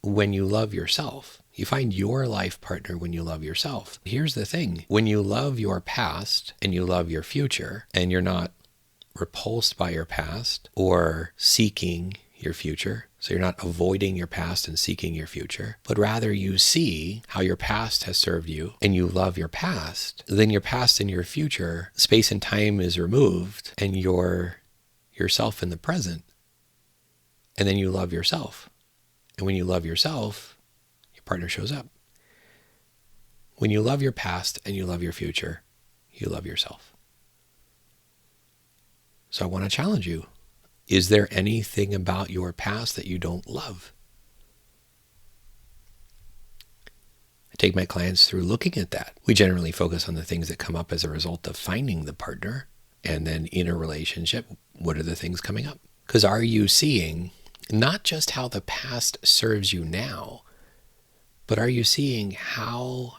when you love yourself. You find your life partner when you love yourself. Here's the thing. When you love your past and you love your future, and you're not repulsed by your past or seeking your future, so you're not avoiding your past and seeking your future, but rather you see how your past has served you and you love your past, then your past and your future, space and time is removed and you're yourself in the present. And then you love yourself. And when you love yourself, your partner shows up. When you love your past and you love your future, you love yourself. So I want to challenge you. Is there anything about your past that you don't love? I take my clients through looking at that. We generally focus on the things that come up as a result of finding the partner. And then in a relationship, what are the things coming up? Because are you seeing not just how the past serves you now, but are you seeing how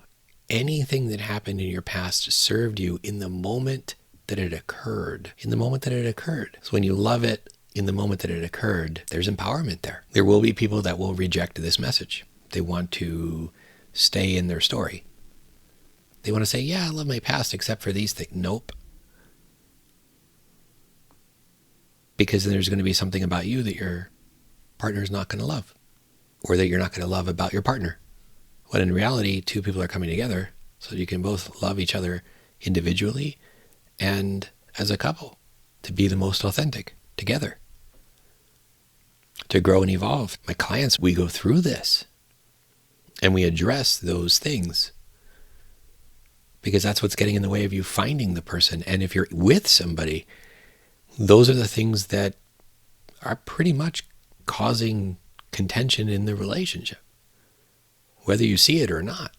anything that happened in your past served you in the moment that it occurred? In the moment that it occurred. So when you love it in the moment that it occurred, there's empowerment there. There will be people that will reject this message. They want to stay in their story. They want to say, yeah, I love my past except for these things. Nope. Because then there's going to be something about you that your partner's not going to love, or that you're not going to love about your partner. When in reality, two people are coming together so you can both love each other individually and as a couple, to be the most authentic together, to grow and evolve. My clients, we go through this and we address those things because that's what's getting in the way of you finding the person. And if you're with somebody, those are the things that are pretty much causing contention in the relationship, whether you see it or not.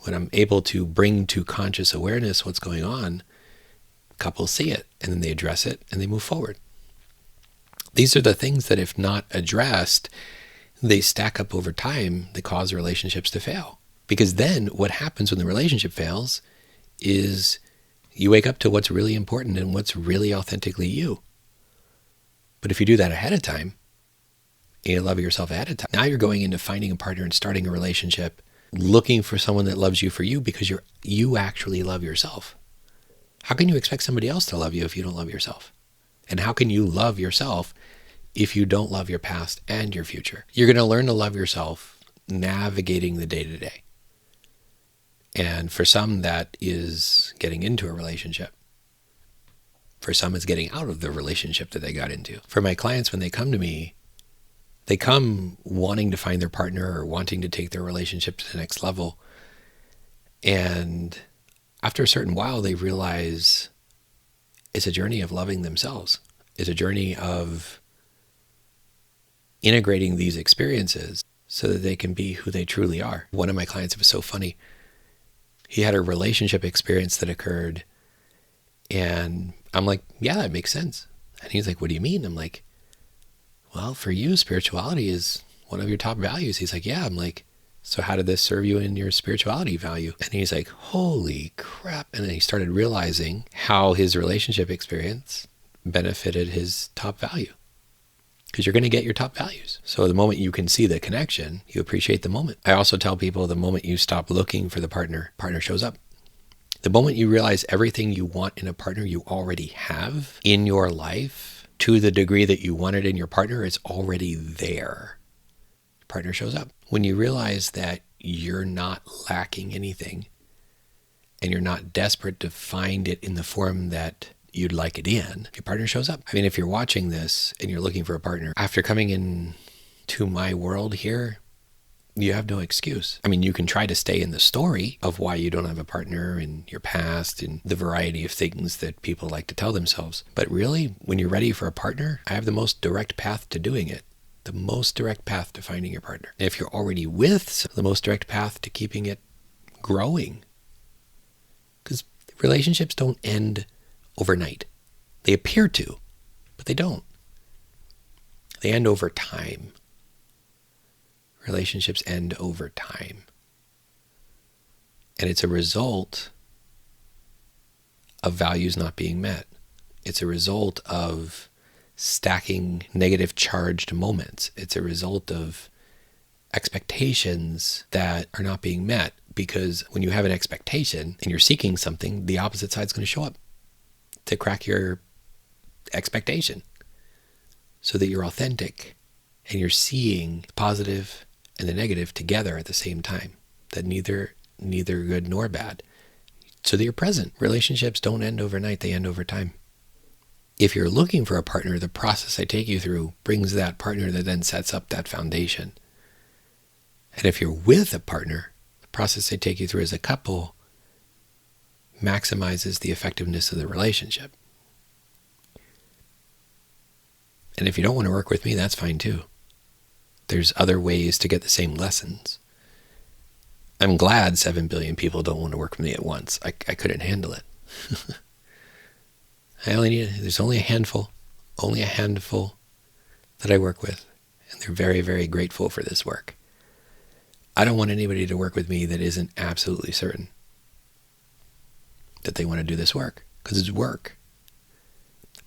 When I'm able to bring to conscious awareness what's going on, couples see it and then they address it and they move forward. These are the things that if not addressed, they stack up over time that cause relationships to fail. Because then what happens when the relationship fails is you wake up to what's really important and what's really authentically you. But if you do that ahead of time, and you love yourself ahead of time, now you're going into finding a partner and starting a relationship, looking for someone that loves you for you because you actually love yourself. How can you expect somebody else to love you if you don't love yourself? And how can you love yourself if you don't love your past and your future? You're going to learn to love yourself navigating the day-to-day. And for some, that is getting into a relationship. For some, it's getting out of the relationship that they got into. For my clients, when they come to me, they come wanting to find their partner or wanting to take their relationship to the next level. And after a certain while, they realize it's a journey of loving themselves. It's a journey of integrating these experiences so that they can be who they truly are. One of my clients, it was so funny. He had a relationship experience that occurred, and I'm like, yeah, that makes sense. And he's like, what do you mean? I'm like, well, for you, spirituality is one of your top values. He's like, yeah. I'm like, so how did this serve you in your spirituality value? And he's like, holy crap. And then he started realizing how his relationship experience benefited his top value. Because you're going to get your top values. So the moment you can see the connection, you appreciate the moment. I also tell people the moment you stop looking for the partner shows up. The moment you realize everything you want in a partner you already have in your life, to the degree that you want it in your partner, it's already there. Partner shows up. When you realize that you're not lacking anything and you're not desperate to find it in the form that you'd like it in, your partner shows up. I mean, if you're watching this and you're looking for a partner, after coming in to my world here, you have no excuse. I mean, you can try to stay in the story of why you don't have a partner and your past and the variety of things that people like to tell themselves. But really, when you're ready for a partner, I have the most direct path to doing it. The most direct path to finding your partner. And if you're already with, the most direct path to keeping it growing. Because relationships don't end overnight. They appear to, but they don't. They end over time. Relationships end over time. And it's a result of values not being met. It's a result of stacking negative charged moments. It's a result of expectations that are not being met, because when you have an expectation and you're seeking something, the opposite side's going to show up to crack your expectation so that you're authentic and you're seeing the positive and the negative together at the same time, that neither good nor bad, so that you're present. Relationships don't end overnight, they end over time. If you're looking for a partner, the process I take you through brings that partner that then sets up that foundation. And if you're with a partner, the process I take you through as a couple maximizes the effectiveness of the relationship. And if you don't want to work with me, that's fine too. There's other ways to get the same lessons. I'm glad 7 billion people don't want to work with me at once. I couldn't handle it. There's only a handful that I work with, and they're very, very grateful for this work. I don't want anybody to work with me that isn't absolutely certain that they want to do this work, because it's work.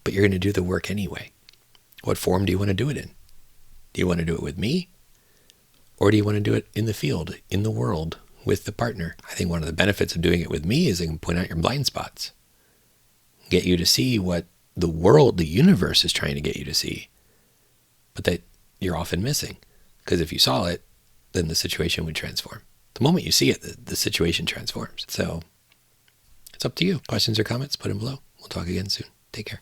But you're going to do the work anyway. What form do you want to do it in? Do you want to do it with me? Or do you want to do it in the field, in the world, with the partner? I think one of the benefits of doing it with me is I can point out your blind spots, get you to see what the world, the universe is trying to get you to see, but that you're often missing. Because if you saw it, then the situation would transform. The moment you see it, the situation transforms. So it's up to you. Questions or comments, put them below. We'll talk again soon. Take care.